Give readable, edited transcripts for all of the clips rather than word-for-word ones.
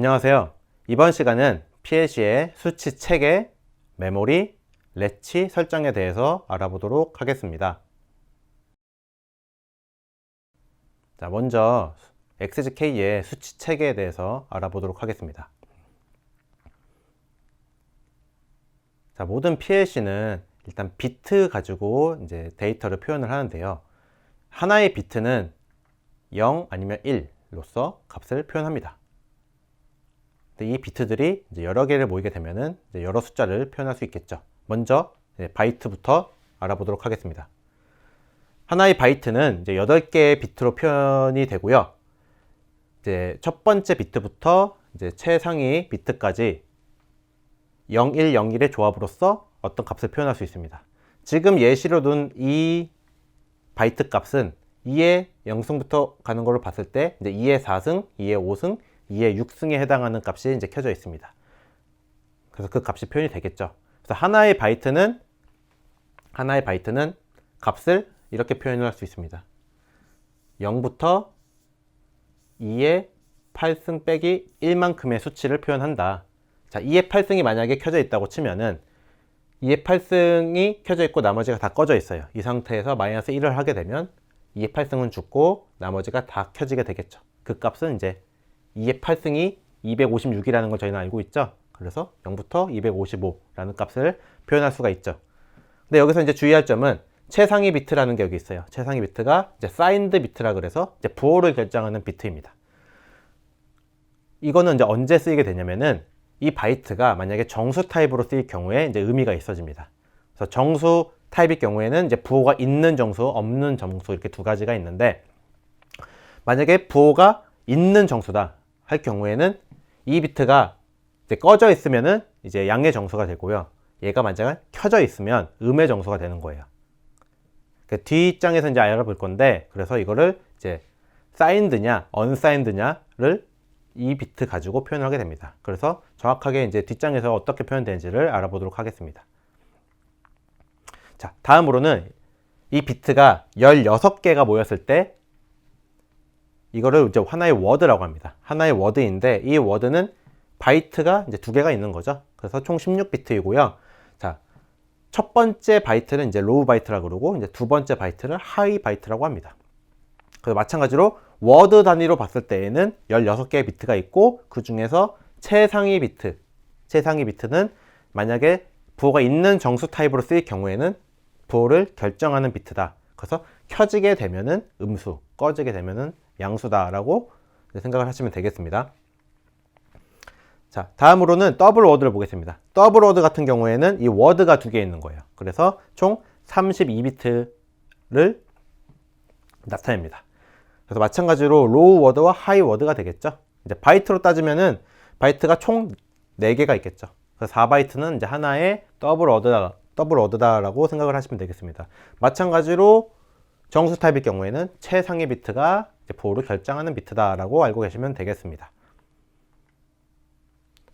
안녕하세요. 이번 시간은 PLC의 수치 체계, 메모리, 레치 설정에 대해서 알아보도록 하겠습니다. 자, 먼저 XGK의 수치 체계에 대해서 알아보도록 하겠습니다. 자, 모든 PLC는 일단 비트 가지고 이제 데이터를 표현을 하는데요. 하나의 비트는 0 아니면 1로서 값을 표현합니다. 이 비트들이 이제 여러 개를 모이게 되면은 이제 여러 숫자를 표현할 수 있겠죠. 먼저 바이트부터 알아보도록 하겠습니다. 하나의 바이트는 이제 8개의 비트로 표현이 되고요. 이제 첫 번째 비트부터 이제 최상위 비트까지 0101의 조합으로서 어떤 값을 표현할 수 있습니다. 지금 예시로 둔 이 바이트 값은 2의 0승부터 가는 걸로 봤을 때 이제 2의 4승, 2의 5승, 2의 6승에 해당하는 값이 이제 켜져 있습니다. 그래서 그 값이 표현이 되겠죠. 그래서 하나의 바이트는 값을 이렇게 표현을 할 수 있습니다. 0부터 2의 8승 빼기 1만큼의 수치를 표현한다. 자, 2의 8승이 만약에 켜져 있다고 치면은 2의 8승이 켜져 있고 나머지가 다 꺼져 있어요. 이 상태에서 마이너스 1을 하게 되면 2의 8승은 죽고 나머지가 다 켜지게 되겠죠. 그 값은 이제 2의 8승이 256이라는 걸 저희는 알고 있죠. 그래서 0부터 255라는 값을 표현할 수가 있죠. 근데 여기서 이제 주의할 점은 최상위 비트라는 게 여기 있어요. 최상위 비트가 이제 사인드 비트라 그래서 이제 부호를 결정하는 비트입니다. 이거는 이제 언제 쓰이게 되냐면은 이 바이트가 만약에 정수 타입으로 쓰일 경우에 이제 의미가 있어집니다. 그래서 정수 타입일 경우에는 이제 부호가 있는 정수, 없는 정수 이렇게 두 가지가 있는데 만약에 부호가 있는 정수다 할 경우에는 이 비트가 이제 꺼져 있으면은 이제 양의 정수가 되고요. 얘가 만약에 켜져 있으면 음의 정수가 되는 거예요. 그 뒷장에서 이제 알아볼 건데 그래서 이거를 이제 사인드냐, 언사인드냐를 이 비트 가지고 표현하게 됩니다. 그래서 정확하게 이제 뒷장에서 어떻게 표현되는지를 알아보도록 하겠습니다. 자, 다음으로는 이 비트가 16개가 모였을 때 이거를 이제 하나의 워드라고 합니다. 하나의 워드인데 이 워드는 바이트가 이제 2개가 있는 거죠. 그래서 총 16비트이고요. 자, 첫 번째 바이트는 이제 로우 바이트라고 그러고 이제 두 번째 바이트를 하이 바이트라고 합니다. 그래서 마찬가지로 워드 단위로 봤을 때에는 16개의 비트가 있고 그 중에서 최상위 비트는 만약에 부호가 있는 정수 타입으로 쓰일 경우에는 부호를 결정하는 비트다. 그래서 켜지게 되면은 음수, 꺼지게 되면은 양수다라고 생각을 하시면 되겠습니다. 자, 다음으로는 더블 워드를 보겠습니다. 더블 워드 같은 경우에는 이 워드가 2개 있는 거예요. 그래서 총 32비트를 나타냅니다. 그래서 마찬가지로 로우 워드와 하이 워드가 되겠죠. 이제 바이트로 따지면은 바이트가 총 4개가 있겠죠. 그래서 4바이트는 이제 하나의 더블 워드다라고 생각을 하시면 되겠습니다. 마찬가지로 정수 타입일 경우에는 최상위 비트가 이제 부호를 결정하는 비트다라고 알고 계시면 되겠습니다.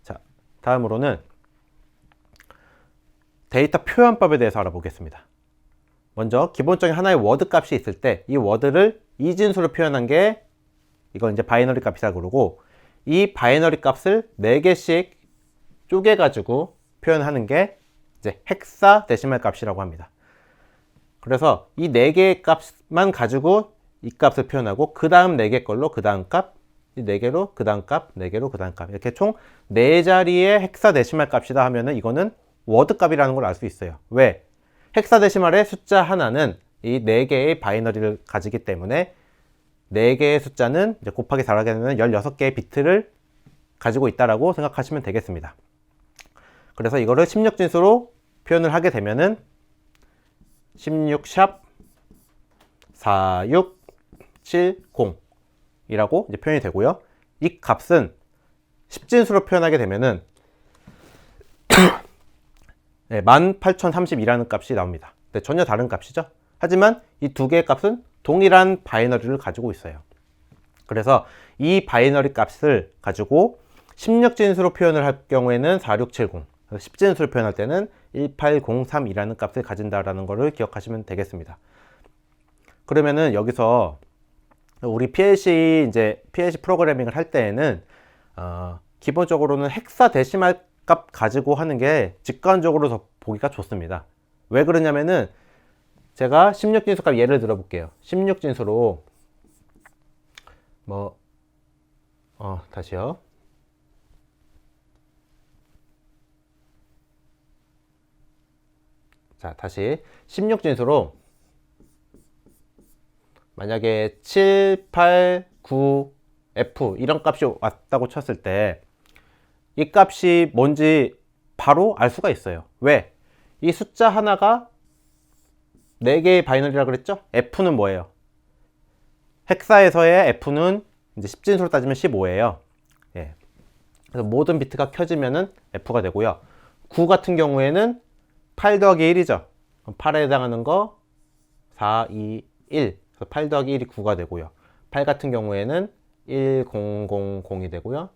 자, 다음으로는 데이터 표현법에 대해서 알아보겠습니다. 먼저 기본적인 하나의 워드 값이 있을 때 이 워드를 이진수로 표현한 게 이건 이제 바이너리 값이라고 그러고 이 바이너리 값을 4개씩 쪼개 가지고 표현하는 게 이제 헥사 데시멀 값이라고 합니다. 그래서 이 4개의 값만 가지고 이 값을 표현하고 그 다음 4개 걸로 그 다음 값, 이 4개로 그 다음 값, 4개로 그 다음 값 이렇게 총 4자리의 헥사데시멀 값이다 하면은 이거는 워드 값이라는 걸 알 수 있어요. 왜? 헥사데시멀의 숫자 하나는 이 4개의 바이너리를 가지기 때문에 4개의 숫자는 이제 곱하기 4를 하게 되면 16개의 비트를 가지고 있다라고 생각하시면 되겠습니다. 그래서 이거를 16진수로 표현을 하게 되면은 16샵 4670이라고 이제 표현이 되고요. 이 값은 10진수로 표현하게 되면은 18032라는 값이 나옵니다. 네, 전혀 다른 값이죠. 하지만 이 2개의 값은 동일한 바이너리를 가지고 있어요. 그래서 이 바이너리 값을 가지고 16진수로 표현을 할 경우에는 4670, 10진수로 표현할 때는 1803이라는 값을 가진다라는 것을 기억하시면 되겠습니다. 그러면은 여기서 우리 PLC 프로그래밍을 할 때에는 기본적으로는 헥사데시말 값 가지고 하는 게 직관적으로 더 보기가 좋습니다. 왜 그러냐면은 제가 16진수 값 예를 들어 볼게요. 16진수로 다시요. 자, 다시 16진수로 만약에 7, 8, 9, F 이런 값이 왔다고 쳤을 때 이 값이 뭔지 바로 알 수가 있어요. 왜? 이 숫자 하나가 4개의 바이너리라 그랬죠? F는 뭐예요? 헥사에서의 F는 이제 10진수로 따지면 15예요. 예. 그래서 모든 비트가 켜지면은 F가 되고요. 9 같은 경우에는 8 더하기 1이죠. 8에 해당하는 거 4, 2, 1. 그래서 8 더하기 1이 9가 되고요. 8 같은 경우에는 1, 0, 0, 0이 되고요.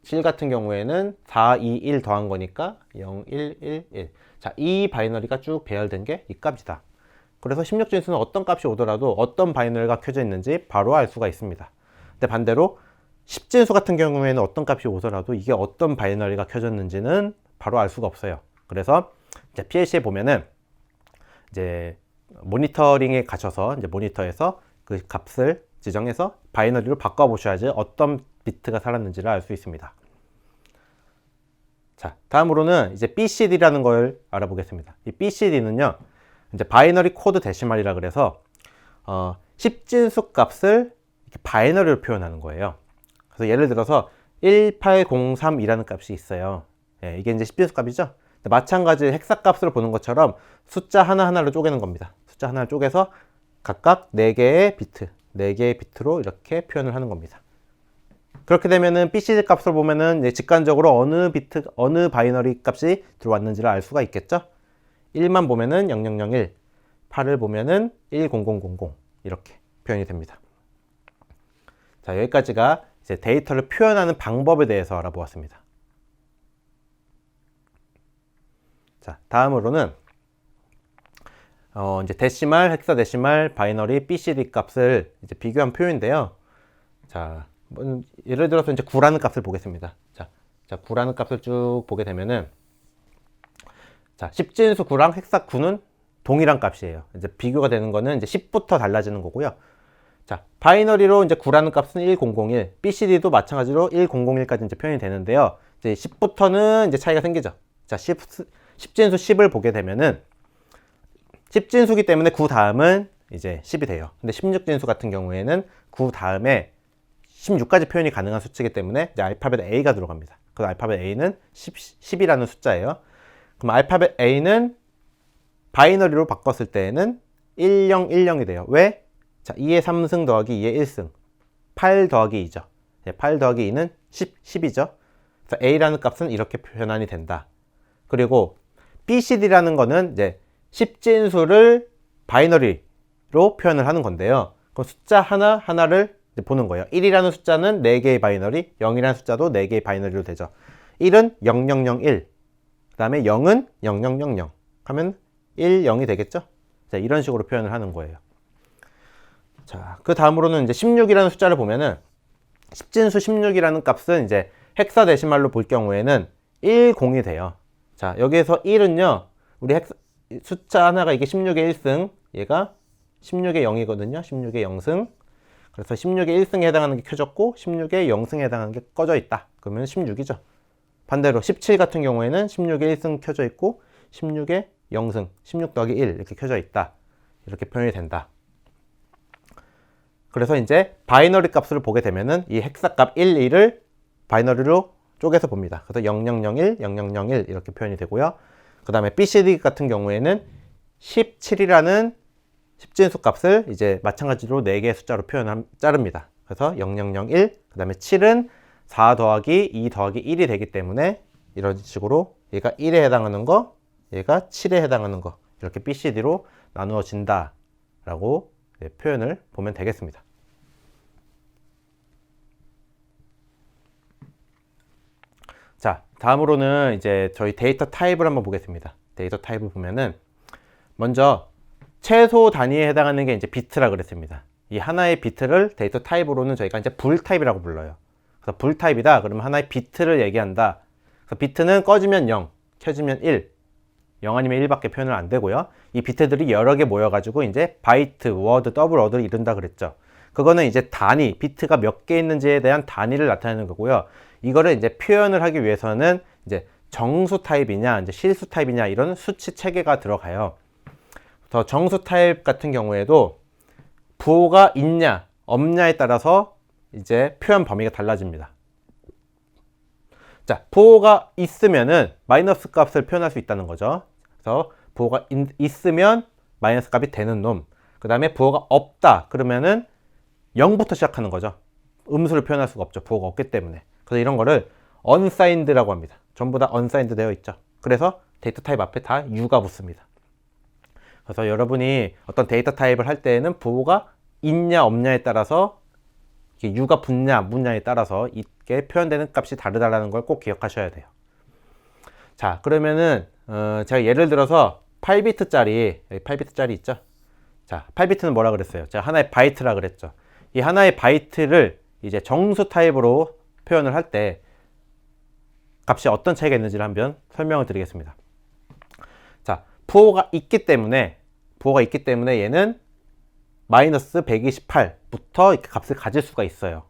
7 같은 경우에는 4, 2, 1 더한 거니까 0, 1, 1, 1. 자, 이 바이너리가 쭉 배열된 게 이 값이다. 그래서 16진수는 어떤 값이 오더라도 어떤 바이너리가 켜져 있는지 바로 알 수가 있습니다. 근데 반대로 10진수 같은 경우에는 어떤 값이 오더라도 이게 어떤 바이너리가 켜졌는지는 바로 알 수가 없어요. 그래서 이제 PLC에 보면은 이제 모니터링에 가셔서 이제 모니터에서 그 값을 지정해서 바이너리로 바꿔 보셔야지 어떤 비트가 살았는지를 알 수 있습니다. 자, 다음으로는 이제 BCD라는 걸 알아보겠습니다. 이 BCD는요, 이제 바이너리 코드 데시말이라 그래서 10진수 값을 이렇게 바이너리로 표현하는 거예요. 그래서 예를 들어서 1803이라는 값이 있어요. 예, 이게 이제 10진수 값이죠. 마찬가지 헥사 값으로 보는 것처럼 숫자 하나하나로 쪼개는 겁니다. 숫자 하나를 쪼개서 각각 4개의 비트, 4개의 비트로 이렇게 표현을 하는 겁니다. 그렇게 되면은 BCD 값을 보면은 이제 직관적으로 어느 비트, 어느 바이너리 값이 들어왔는지를 알 수가 있겠죠? 1만 보면은 0001, 8을 보면은 10000 이렇게 표현이 됩니다. 자, 여기까지가 이제 데이터를 표현하는 방법에 대해서 알아보았습니다. 자, 다음으로는 이제 데시말, 헥사데시말, 바이너리, BCD 값을 이제 비교한 표인데요. 자, 예를 들어서 이제 9라는 값을 보겠습니다. 자, 9라는 값을 쭉 보게 되면은 자, 10진수 9랑 헥사 9는 동일한 값이에요. 이제 비교가 되는 거는 이제 10부터 달라지는 거고요. 자, 바이너리로 이제 9라는 값은 1001, BCD도 마찬가지로 1001까지 이제 표현이 되는데요. 이제 10부터는 이제 차이가 생기죠. 자, 10진수 10을 보게 되면은 10진수기 때문에 9 다음은 이제 10이 돼요. 근데 16진수 같은 경우에는 9 다음에 16까지 표현이 가능한 수치이기 때문에 이제 알파벳 A가 들어갑니다. 그래서 알파벳 A는 10이라는 숫자예요. 그럼 알파벳 A는 바이너리로 바꿨을 때에는 1010이 돼요. 왜? 자, 2의 3승 더하기 2의 1승. 8 더하기 2죠. 8 더하기 2는 10이죠. 그래서 A라는 값은 이렇게 표현이 된다. 그리고 BCD라는 거는 이제 10진수를 바이너리로 표현을 하는 건데요. 그럼 숫자 하나를 보는 거예요. 1이라는 숫자는 4개의 바이너리, 0이라는 숫자도 4개의 바이너리로 되죠. 1은 0001, 그 다음에 0은 0000 하면 1, 0이 되겠죠? 자, 이런 식으로 표현을 하는 거예요. 자, 그 다음으로는 이제 16이라는 숫자를 보면은 10진수 16이라는 값은 이제 헥사데시말로 볼 경우에는 10이 돼요. 자, 여기에서 1은요, 우리 숫자 하나가 이게 16의 1승, 얘가 16의 0이거든요. 16의 0승. 그래서 16의 1승에 해당하는 게 켜졌고 16의 0승에 해당하는 게 꺼져 있다. 그러면 16이죠. 반대로 17 같은 경우에는 16의 1승 켜져 있고 16의 0승, 16 더하기 1 이렇게 켜져 있다. 이렇게 표현이 된다. 그래서 이제 바이너리 값을 보게 되면은 이 헥사 값 1, 2를 바이너리로 쪼개서 봅니다. 그래서 0001, 0001 이렇게 표현이 되고요. 그 다음에 BCD 같은 경우에는 17이라는 10진수 값을 이제 마찬가지로 4개의 숫자로 자릅니다. 그래서 0001, 그 다음에 7은 4 더하기 2 더하기 1이 되기 때문에 이런 식으로 얘가 1에 해당하는 거, 얘가 7에 해당하는 거 이렇게 BCD로 나누어진다 라고 표현을 보면 되겠습니다. 자, 다음으로는 이제 저희 데이터 타입을 한번 보겠습니다. 데이터 타입을 보면은 먼저 최소 단위에 해당하는 게 이제 비트라 그랬습니다. 이 하나의 비트를 데이터 타입으로는 저희가 이제 불 타입이라고 불러요. 그래서 불 타입이다. 그러면 하나의 비트를 얘기한다. 그래서 비트는 꺼지면 0, 켜지면 1. 0 아니면 1밖에 표현을 안 되고요. 이 비트들이 여러 개 모여가지고 이제 바이트, 워드, 더블 워드를 이룬다 그랬죠. 그거는 이제 단위, 비트가 몇 개 있는지에 대한 단위를 나타내는 거고요. 이거를 이제 표현을 하기 위해서는 이제 정수 타입이냐, 이제 실수 타입이냐 이런 수치 체계가 들어가요. 그래서 정수 타입 같은 경우에도 부호가 있냐, 없냐에 따라서 이제 표현 범위가 달라집니다. 자, 부호가 있으면은 마이너스 값을 표현할 수 있다는 거죠. 그래서 부호가 있으면 마이너스 값이 되는 놈. 그 다음에 부호가 없다. 그러면은 0부터 시작하는 거죠. 음수를 표현할 수가 없죠. 부호가 없기 때문에. 그래서 이런 거를 unsigned라고 합니다. 전부 다 unsigned 되어 있죠. 그래서 데이터 타입 앞에 다 U가 붙습니다. 그래서 여러분이 어떤 데이터 타입을 할 때에는 부호가 있냐 없냐에 따라서 U가 붙냐 묻냐에 따라서 이게 표현되는 값이 다르다는 걸 꼭 기억하셔야 돼요. 자, 그러면은 제가 예를 들어서 8비트짜리 8비트짜리 있죠. 자, 8비트는 뭐라 그랬어요? 제가 하나의 바이트라 그랬죠. 이 하나의 바이트를 이제 정수 타입으로 표현을 할 때 값이 어떤 차이가 있는지를 한번 설명을 드리겠습니다. 자, 부호가 있기 때문에 얘는 마이너스 128부터 이렇게 값을 가질 수가 있어요.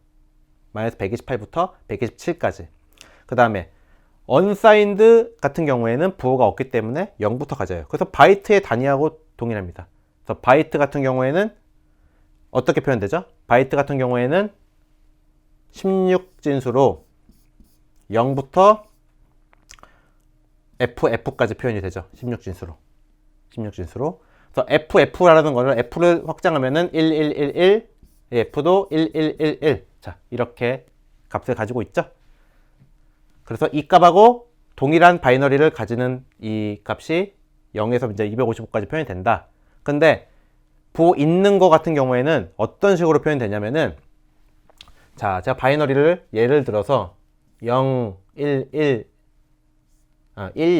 마이너스 128부터 127까지. 그 다음에 unsigned 같은 경우에는 부호가 없기 때문에 0부터 가져요. 그래서 바이트의 단위하고 동일합니다. 그래서 바이트 같은 경우에는 어떻게 표현되죠? 바이트 같은 경우에는 16진수로 0부터 FF까지 표현이 되죠. 16진수로. 그래서 FF라는 거를 F를 확장하면은 1111, F도 1111. 자, 이렇게 값을 가지고 있죠. 그래서 이 값하고 동일한 바이너리를 가지는 이 값이 0에서 이제 255까지 표현이 된다. 근데 부호 있는 거 같은 경우에는 어떤 식으로 표현되냐면은, 자, 제가 바이너리를 예를 들어서 0, 1, 1,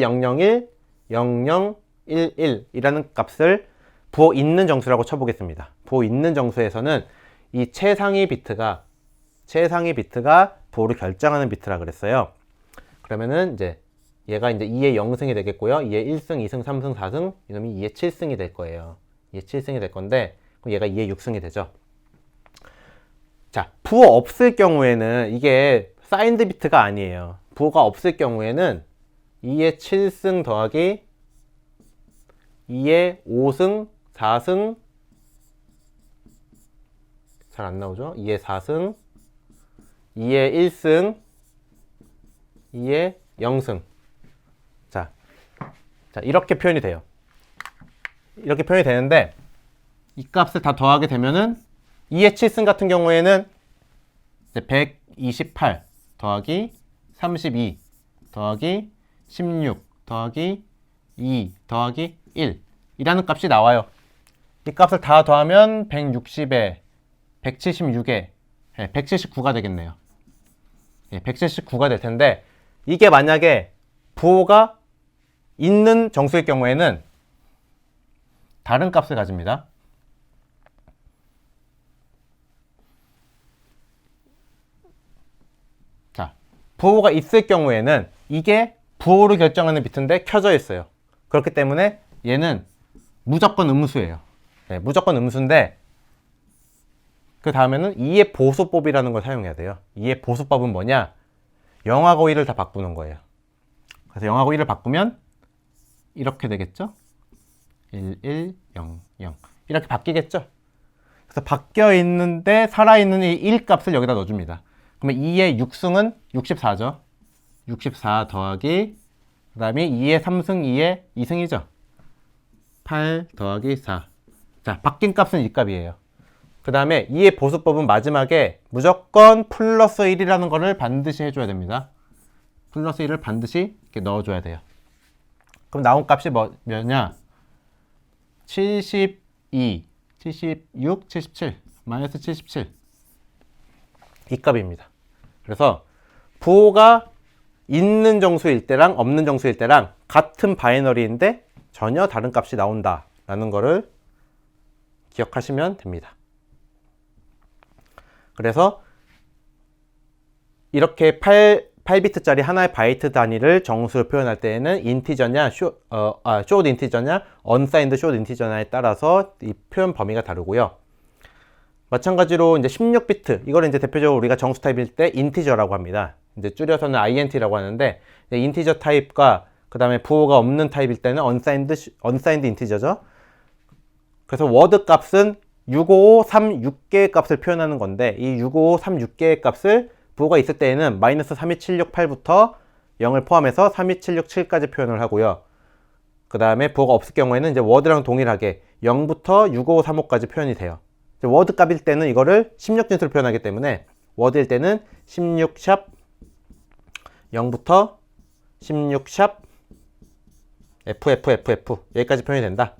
1001, 0011 이라는 값을 부호 있는 정수라고 쳐보겠습니다. 부호 있는 정수에서는 이 최상위 비트가 부호를 결정하는 비트라 그랬어요. 그러면은 이제 얘가 이제 2의 0승이 되겠고요. 2의 1승, 2승, 3승, 4승, 이놈이 2의 7승이 될 거예요. 2의 7승이 될 건데, 그럼 얘가 2의 6승이 되죠. 자, 부호 없을 경우에는 이게 사인드 비트가 아니에요. 부호가 없을 경우에는 2의 7승 더하기 2의 5승, 4승, 잘 안 나오죠? 2의 4승, 2의 1승, 2의 0승. 자, 이렇게 표현이 돼요. 이렇게 표현이 되는데, 이 값을 다 더하게 되면은 2의 7승 같은 경우에는 128 더하기 32 더하기 16 더하기 2 더하기 1 이라는 값이 나와요. 이 값을 다 더하면 160에 176에 179가 되겠네요. 179가 될 텐데, 이게 만약에 부호가 있는 정수일 경우에는 다른 값을 가집니다. 자, 부호가 있을 경우에는 이게 부호를 결정하는 비트인데 켜져 있어요. 그렇기 때문에 얘는 무조건 음수예요. 무조건 음수인데, 그 다음에는 2의 보수법이라는 걸 사용해야 돼요. 2의 보수법은 뭐냐? 0하고 1을 다 바꾸는 거예요. 그래서 0하고 1을 바꾸면 이렇게 되겠죠? 1, 1, 0, 0 이렇게 바뀌겠죠? 그래서 바뀌어 있는데 살아있는 이 1 값을 여기다 넣어줍니다. 그러면 2의 6승은 64죠. 64 더하기, 그 다음에 2의 3승, 2의 2승이죠. 8 더하기 4. 자, 바뀐 값은 이 값이에요. 그 다음에 2의 보수법은 마지막에 무조건 플러스 1이라는 거를 반드시 해줘야 됩니다. 플러스 1을 반드시 이렇게 넣어줘야 돼요. 그럼 나온 값이 뭐냐? 72, 76, 77, 마이너스 77. 이 값입니다. 그래서 부호가 있는 정수일 때랑 없는 정수일 때랑 같은 바이너리인데 전혀 다른 값이 나온다라는 거를 기억하시면 됩니다. 그래서 이렇게 8비트짜리 하나의 바이트 단위를 정수로 표현할 때에는 인티저냐, short 인티저냐, unsigned short 인티저냐에 따라서 이 표현 범위가 다르고요. 마찬가지로 이제 16비트, 이걸 이제 대표적으로 우리가 정수 타입일 때 인티저라고 합니다. 이제 줄여서는 int라고 하는데, 인티저 타입과 그 다음에 부호가 없는 타입일 때는 unsigned 인티저죠. 그래서 워드 값은 6553 6개의 값을 표현하는 건데, 이 6553 6개의 값을 부호가 있을 때에는 마이너스 32768부터 0을 포함해서 32767까지 표현을 하고요. 그 다음에 부호가 없을 경우에는 이제 워드랑 동일하게 0부터 65535까지 표현이 돼요. 워드 값일 때는 이거를 16진수로 표현하기 때문에 워드일 때는 16샵 0부터 16샵 FFFF 여기까지 표현이 된다.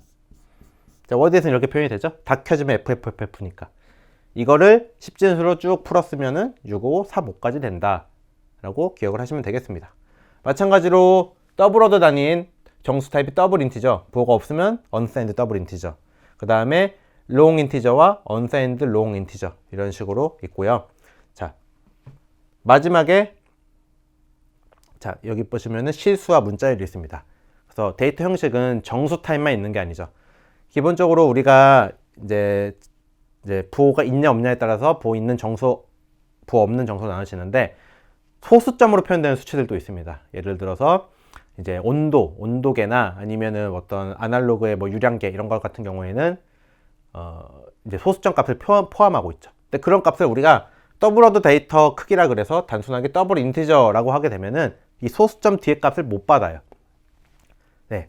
자, 워드에서는 이렇게 표현이 되죠. 다 켜지면 FFFF니까. 이거를 10진수로 쭉 풀었으면은 6535까지 된다 라고 기억을 하시면 되겠습니다. 마찬가지로 더블 오더 단위인 정수 타입이 더블 인티저, 부호가 없으면 unsigned 더블 인티저, 그 다음에 long 인티저와 unsigned long 인티저 이런 식으로 있고요. 자, 마지막에 자, 여기 보시면은 실수와 문자열이 있습니다. 그래서 데이터 형식은 정수 타입만 있는 게 아니죠. 기본적으로 우리가 이제 부호가 있냐 없냐에 따라서 부호 있는 정수, 부호 없는 정수 나누시는데, 소수점으로 표현되는 수치들도 있습니다. 예를 들어서 이제 온도계나 아니면은 어떤 아날로그의 뭐 유량계 이런 것 같은 경우에는 이제 소수점 값을 포함하고 있죠. 근데 그런 값을 우리가 더블 오더 데이터 크기라 그래서 단순하게 더블 인티저라고 하게 되면은 이 소수점 뒤에 값을 못 받아요. 네.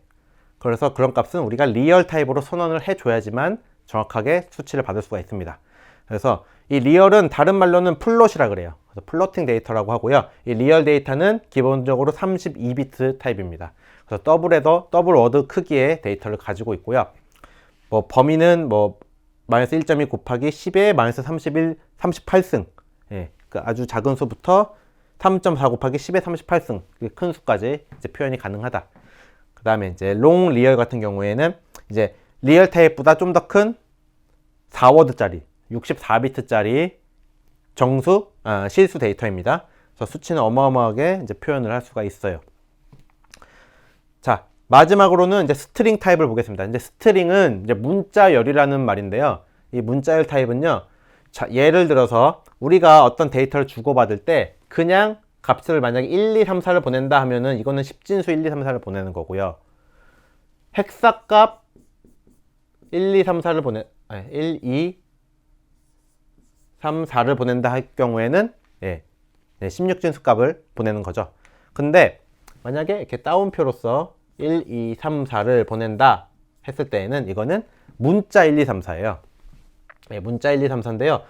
그래서 그런 값은 우리가 리얼 타입으로 선언을 해줘야지만 정확하게 수치를 받을 수가 있습니다. 그래서 이 리얼은 다른 말로는 플롯이라 그래요. 그래서 플로팅 데이터라고 하고요. 이 리얼 데이터는 기본적으로 32비트 타입입니다. 그래서 더블 워드 크기의 데이터를 가지고 있고요. 뭐 범위는 뭐 마이너스 1.2 곱하기 10의 마이너스 31, 38승. 예, 그 아주 작은 수부터 3.4 곱하기 10의 38승. 큰 수까지 이제 표현이 가능하다. 그 다음에 이제 롱 리얼 같은 경우에는 이제 리얼 타입보다 좀 더 큰 4워드짜리 64비트짜리 실수 데이터입니다. 그래서 수치는 어마어마하게 이제 표현을 할 수가 있어요. 자, 마지막으로는 이제 스트링 타입을 보겠습니다. 이제 스트링은 이제 문자열이라는 말인데요. 이 문자열 타입은요. 자, 예를 들어서 우리가 어떤 데이터를 주고받을 때 그냥 값을 만약에 1, 2, 3, 4를 보낸다 하면은 이거는 10진수 1, 2, 3, 4를 보내는 거고요. 헥사값 1, 2, 3, 4를 1, 2, 3, 4를 보낸다 할 경우에는 16진수 값을 보내는 거죠. 근데 만약에 이렇게 따옴표로서 1, 2, 3, 4를 보낸다 했을 때에는 이거는 문자 1, 2, 3, 4예요. 문자 1, 2, 3, 4인데요.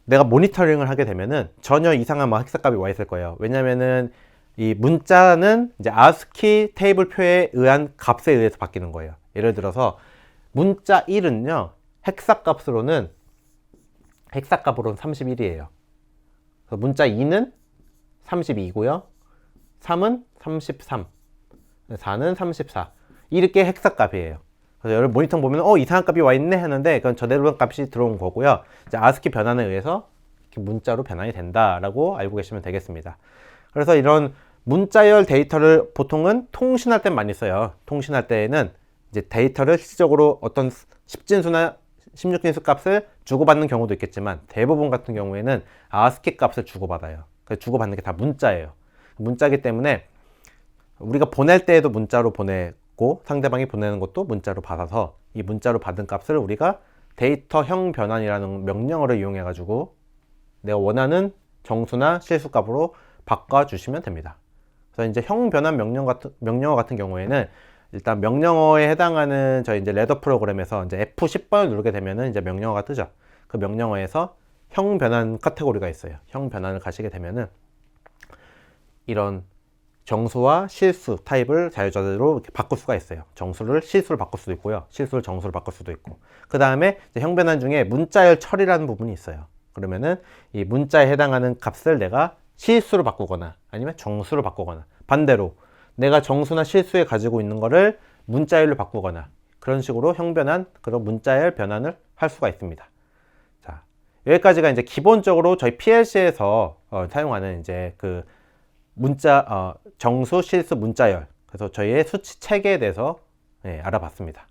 내가 모니터링을 하게 되면은 전혀 이상한 헥사값이 와 있을 거예요. 왜냐면은 이 문자는 이제 ASCII 테이블 표에 의한 값에 의해서 바뀌는 거예요. 예를 들어서 문자 1은요, 헥사값으로는 31이에요. 문자 2는 32고요. 3은 33, 4는 34. 이렇게 헥사값이에요. 그래서 여러분 모니터 보면 이상한 값이 와 있네 하는데 그건 저대로 값이 들어온 거고요. 이제 ASCII 변환에 의해서 이렇게 문자로 변환이 된다라고 알고 계시면 되겠습니다. 그래서 이런 문자열 데이터를 보통은 통신할 때 많이 써요. 통신할 때에는 이제 데이터를 실질적으로 어떤 10진수나 16진수 값을 주고받는 경우도 있겠지만 대부분 같은 경우에는 ASCII 값을 주고받아요. 그래서 주고받는 게 다 문자예요. 문자이기 때문에 우리가 보낼 때에도 문자로 보내고 상대방이 보내는 것도 문자로 받아서 이 문자로 받은 값을 우리가 데이터형 변환이라는 명령어를 이용해 가지고 내가 원하는 정수나 실수 값으로 바꿔주시면 됩니다. 그래서 이제 형 변환 명령어 같은 경우에는 일단 명령어에 해당하는 저희 이제 레더 프로그램에서 이제 F10번을 누르게 되면은 이제 명령어가 뜨죠. 그 명령어에서 형 변환 카테고리가 있어요. 형 변환을 가시게 되면은 이런 정수와 실수 타입을 자유자재로 이렇게 바꿀 수가 있어요. 정수를 실수로 바꿀 수도 있고요. 실수를 정수로 바꿀 수도 있고. 그 다음에 형 변환 중에 문자열 처리라는 부분이 있어요. 그러면은 이 문자에 해당하는 값을 내가 실수로 바꾸거나 아니면 정수로 바꾸거나 반대로 내가 정수나 실수에 가지고 있는 거를 문자열로 바꾸거나 그런 식으로 형 변환, 그런 문자열 변환을 할 수가 있습니다. 자, 여기까지가 이제 기본적으로 저희 PLC에서 사용하는 이제 그 문자, 정수, 실수, 문자열. 그래서 저희의 수치 체계에 대해서 알아봤습니다.